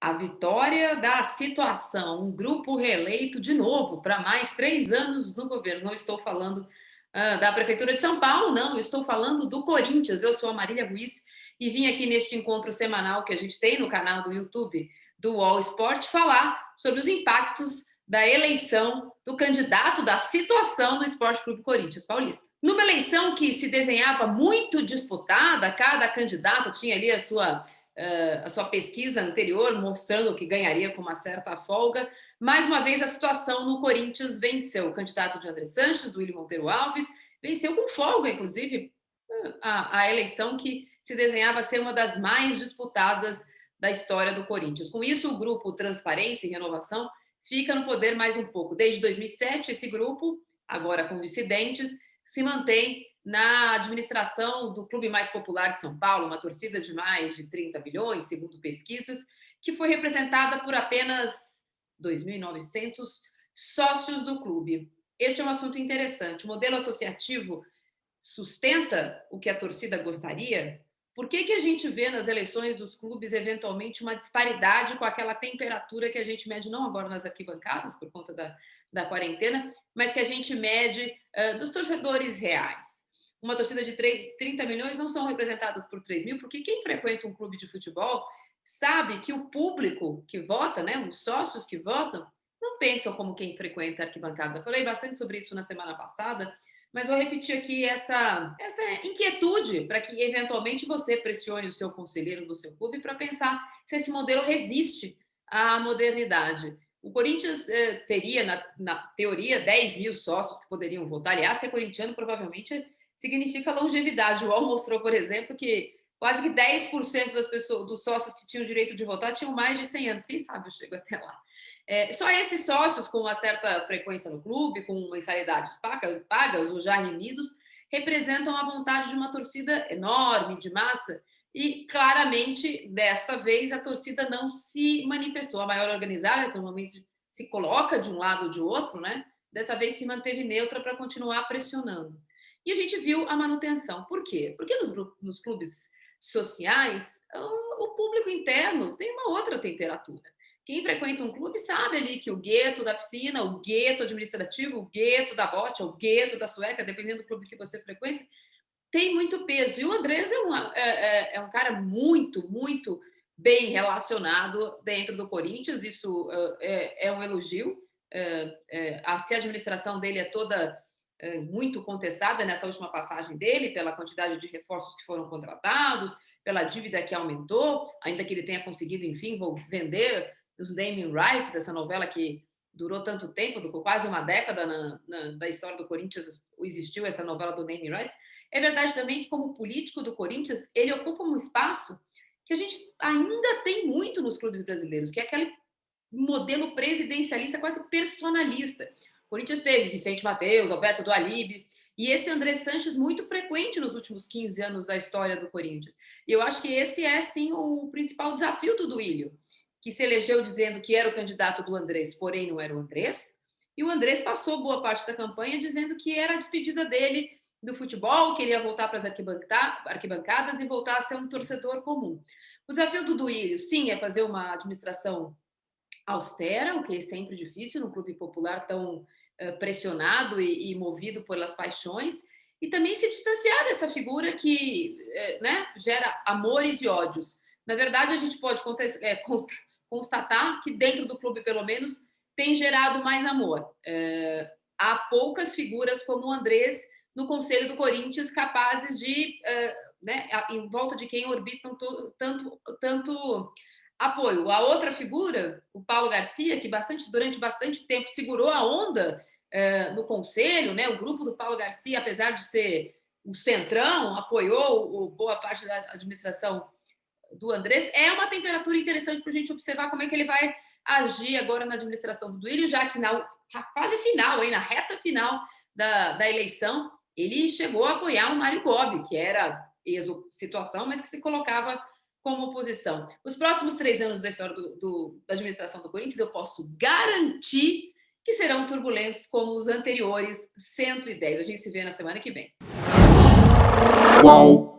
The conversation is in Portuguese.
A vitória da situação, um grupo reeleito de novo para mais 3 anos no governo. Não estou falando, da prefeitura de São Paulo, não, eu estou falando do Corinthians. Eu sou a Marília Ruiz e vim aqui neste encontro semanal que a gente tem no canal do YouTube do UOL Sport falar sobre os impactos da eleição do candidato da situação no Esporte Clube Corinthians Paulista. Numa eleição que se desenhava muito disputada, cada candidato tinha ali a sua pesquisa anterior mostrando que ganharia com uma certa folga. Mais uma vez, a situação no Corinthians venceu. O candidato de André Sanches, do Willy Monteiro Alves, venceu com folga, inclusive, a eleição que se desenhava ser uma das mais disputadas da história do Corinthians. Com isso, o grupo Transparência e Renovação fica no poder mais um pouco. Desde 2007, esse grupo, agora com dissidentes, se mantém na administração do clube mais popular de São Paulo, uma torcida de mais de 30 milhões, segundo pesquisas, que foi representada por apenas 2.900 sócios do clube. Este é um assunto interessante. O modelo associativo sustenta o que a torcida gostaria? Por que a gente vê nas eleições dos clubes, eventualmente, uma disparidade com aquela temperatura que a gente mede, não agora nas arquibancadas, por conta da quarentena, mas que a gente mede dos torcedores reais? Uma torcida de 30 milhões não são representadas por 3 mil, porque quem frequenta um clube de futebol sabe que o público que vota, né, os sócios que votam, não pensam como quem frequenta a arquibancada. Eu falei bastante sobre isso na semana passada, mas vou repetir aqui essa inquietude para que, eventualmente, você pressione o seu conselheiro do seu clube para pensar se esse modelo resiste à modernidade. O Corinthians teria, na teoria, 10 mil sócios que poderiam votar. Aliás, ser corintiano provavelmente significa longevidade. O UOL mostrou, por exemplo, que quase que 10% das pessoas, dos sócios que tinham direito de votar tinham mais de 100 anos. Quem sabe eu chego até lá. Só esses sócios com uma certa frequência no clube, com mensalidades pagas ou já remidos, representam a vontade de uma torcida enorme, de massa, e claramente, desta vez, a torcida não se manifestou. A maior organizada, que normalmente se coloca de um lado ou de outro, né? Dessa vez se manteve neutra para continuar pressionando. E a gente viu a manutenção. Por quê? Porque nos clubes sociais, o público interno tem uma outra temperatura. Quem frequenta um clube sabe ali que o gueto da piscina, o gueto administrativo, o gueto da bote, o gueto da sueca, dependendo do clube que você frequenta, tem muito peso. E o Andrés é um cara muito bem relacionado dentro do Corinthians, isso é um elogio. Se a administração dele é toda muito contestada nessa última passagem dele, pela quantidade de reforços que foram contratados, pela dívida que aumentou, ainda que ele tenha conseguido, enfim, vender os naming rights, essa novela que durou tanto tempo, quase uma década da história do Corinthians, existiu essa novela do naming rights. É verdade também que, como político do Corinthians, ele ocupa um espaço que a gente ainda tem muito nos clubes brasileiros, que é aquele modelo presidencialista quase personalista. O Corinthians teve Vicente Mateus, Alberto do Alibe, e esse André Sanches muito frequente nos últimos 15 anos da história do Corinthians. E eu acho que esse é, sim, o principal desafio do Duílio, que se elegeu dizendo que era o candidato do Andrés, porém não era o Andrés, e o Andrés passou boa parte da campanha dizendo que era a despedida dele do futebol, que ele ia voltar para as arquibancadas e voltar a ser um torcedor comum. O desafio do Duílio, sim, é fazer uma administração austera, o que é sempre difícil num clube popular tão pressionado e movido pelas paixões, e também se distanciar dessa figura que né, gera amores e ódios. Na verdade, a gente pode constatar que dentro do clube, pelo menos, tem gerado mais amor. Há poucas figuras como o Andrés no Conselho do Corinthians capazes de, né, em volta de quem orbitam tanto apoio. A outra figura, o Paulo Garcia, que durante bastante tempo segurou a onda no Conselho, né? O grupo do Paulo Garcia, apesar de ser o centrão, apoiou boa parte da administração do Andrés. É uma temperatura interessante para a gente observar como é que ele vai agir agora na administração do Duílio, já que na fase final, na reta final da eleição, ele chegou a apoiar o Mário Gobi, que era ex-situação, mas que se colocava como oposição. Os próximos 3 anos da história da administração do Corinthians, eu posso garantir que serão turbulentos como os anteriores 110. A gente se vê na semana que vem. Qual?